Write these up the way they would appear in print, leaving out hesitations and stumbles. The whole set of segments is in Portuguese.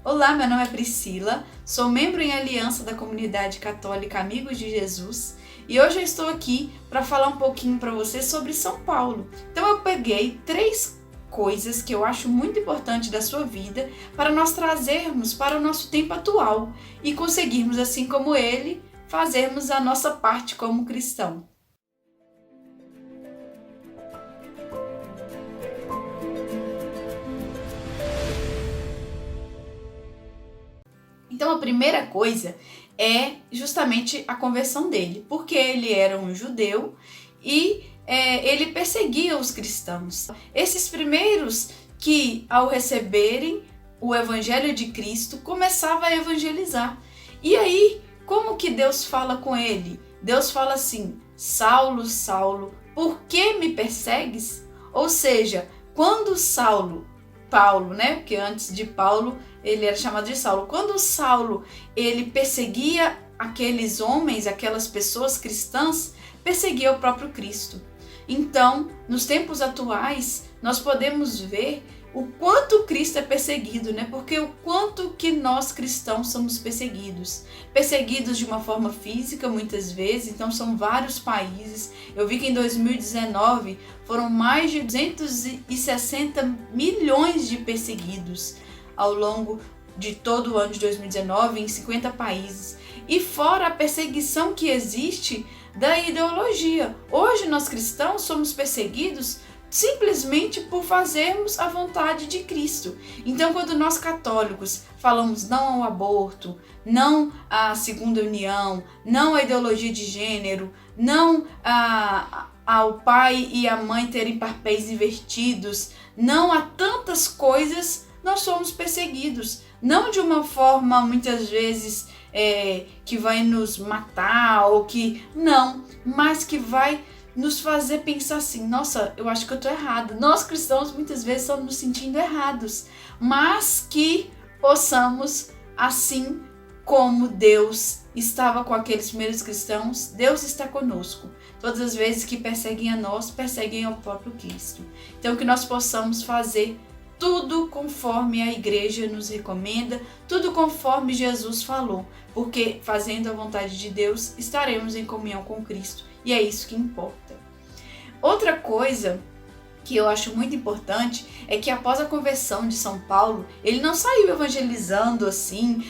Olá, meu nome é Priscila, sou membro em aliança da comunidade católica Amigos de Jesus e hoje eu estou aqui para falar um pouquinho para você sobre São Paulo. Então eu peguei 3 coisas que eu acho muito importante da sua vida para nós trazermos para o nosso tempo atual e conseguirmos, assim como ele, fazermos a nossa parte como cristão. Então a primeira coisa é justamente a conversão dele, porque ele era um judeu e ele perseguia os cristãos. Esses primeiros que, ao receberem o evangelho de Cristo, começavam a evangelizar. E aí, como que Deus fala com ele? Deus fala assim: Saulo, Saulo, por que me persegues? Ou seja, quando Paulo, né? Porque antes de Paulo ele era chamado de Saulo. Quando Saulo ele perseguia aqueles homens, aquelas pessoas cristãs, perseguia o próprio Cristo. Então, nos tempos atuais, nós podemos ver o quanto Cristo é perseguido, né? Porque o quanto que nós cristãos somos perseguidos. Perseguidos de uma forma física, muitas vezes, então são vários países. Eu vi que em 2019 foram mais de 260 milhões de perseguidos ao longo de todo o ano de 2019 em 50 países. E fora a perseguição que existe da ideologia. Hoje nós cristãos somos perseguidos simplesmente por fazermos a vontade de Cristo. Então, quando nós católicos falamos não ao aborto, não à segunda união, não à ideologia de gênero, não ao pai e à mãe terem papéis invertidos, não a tantas coisas, nós somos perseguidos. Não de uma forma, muitas vezes, que vai nos matar, ou que... Não, mas que vai nos fazer pensar assim: nossa, eu acho que eu tô errado. Nós cristãos muitas vezes estamos nos sentindo errados, mas que possamos, assim como Deus estava com aqueles primeiros cristãos, Deus está conosco. Todas as vezes que perseguem a nós, perseguem ao próprio Cristo. Então que nós possamos fazer tudo conforme a igreja nos recomenda, tudo conforme Jesus falou, porque fazendo a vontade de Deus, estaremos em comunhão com Cristo, e é isso que importa. Outra coisa que eu acho muito importante é que após a conversão de São Paulo, ele não saiu evangelizando assim,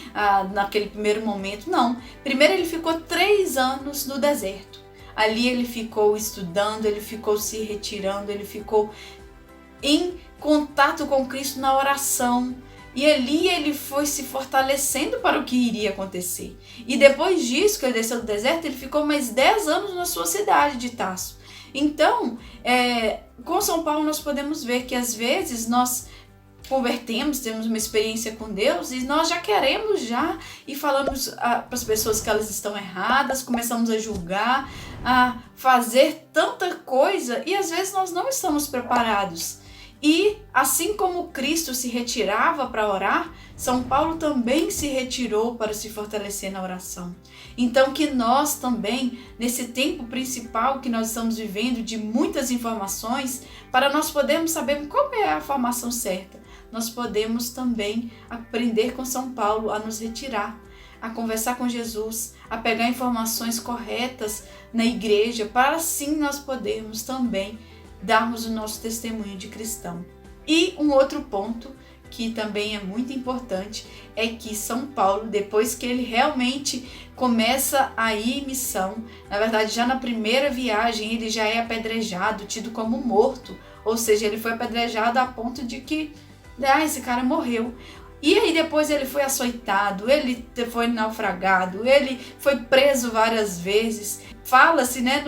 naquele primeiro momento, não. Primeiro ele ficou 3 anos no deserto. Ali ele ficou estudando, ele ficou se retirando, ele ficou em contato com Cristo na oração. E ali ele foi se fortalecendo para o que iria acontecer. E depois disso, que ele desceu do deserto, ele ficou mais 10 anos na sua cidade de Tarso. Então, com São Paulo nós podemos ver que às vezes nós convertemos, temos uma experiência com Deus e nós já queremos e falamos para as pessoas que elas estão erradas, começamos a julgar, a fazer tanta coisa e às vezes nós não estamos preparados. E assim como Cristo se retirava para orar, São Paulo também se retirou para se fortalecer na oração. Então que nós também, nesse tempo principal que nós estamos vivendo de muitas informações, para nós podermos saber qual é a formação certa, nós podemos também aprender com São Paulo a nos retirar, a conversar com Jesus, a pegar informações corretas na igreja, para assim nós podermos também darmos o nosso testemunho de cristão. E um outro ponto que também é muito importante é que São Paulo, depois que ele realmente começa a ir em missão, na verdade já na primeira viagem ele já é apedrejado, tido como morto, ou seja, ele foi apedrejado a ponto de que esse cara morreu. E aí depois ele foi açoitado, ele foi naufragado, ele foi preso várias vezes. Fala-se, né,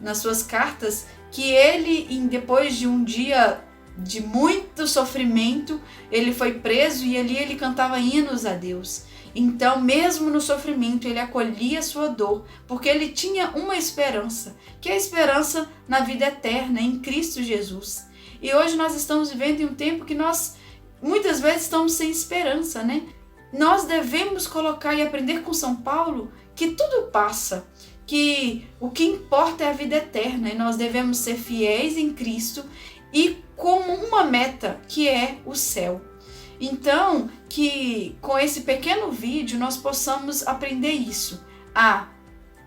nas suas cartas, que ele, depois de um dia de muito sofrimento, ele foi preso e ali ele cantava hinos a Deus. Então, mesmo no sofrimento, ele acolhia a sua dor, porque ele tinha uma esperança, que é a esperança na vida eterna, em Cristo Jesus. E hoje nós estamos vivendo em um tempo que nós, muitas vezes, estamos sem esperança, né? Nós devemos colocar e aprender com São Paulo que tudo passa, que o que importa é a vida eterna e nós devemos ser fiéis em Cristo e como uma meta que é o céu. Então, que com esse pequeno vídeo nós possamos aprender isso, a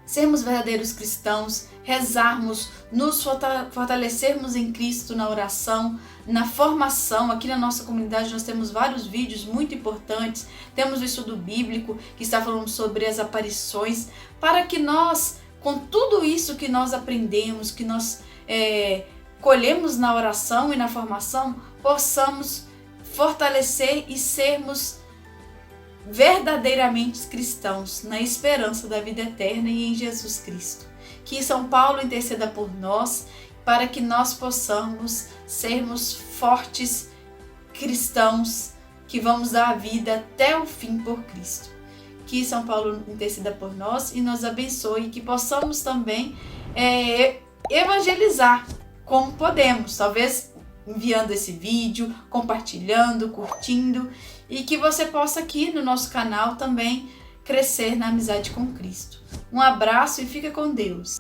sermos verdadeiros cristãos, rezarmos, nos fortalecermos em Cristo na oração, na formação. Aqui na nossa comunidade nós temos vários vídeos muito importantes, temos o estudo bíblico que está falando sobre as aparições, para que nós, com tudo isso que nós aprendemos, que nós colhemos na oração e na formação, possamos fortalecer e sermos verdadeiramente cristãos, na esperança da vida eterna e em Jesus Cristo. Que São Paulo interceda por nós, para que nós possamos sermos fortes cristãos, que vamos dar a vida até o fim por Cristo. Que São Paulo interceda por nós e nos abençoe, que possamos também evangelizar como podemos, talvez enviando esse vídeo, compartilhando, curtindo, e que você possa aqui no nosso canal também crescer na amizade com Cristo. Um abraço e fica com Deus.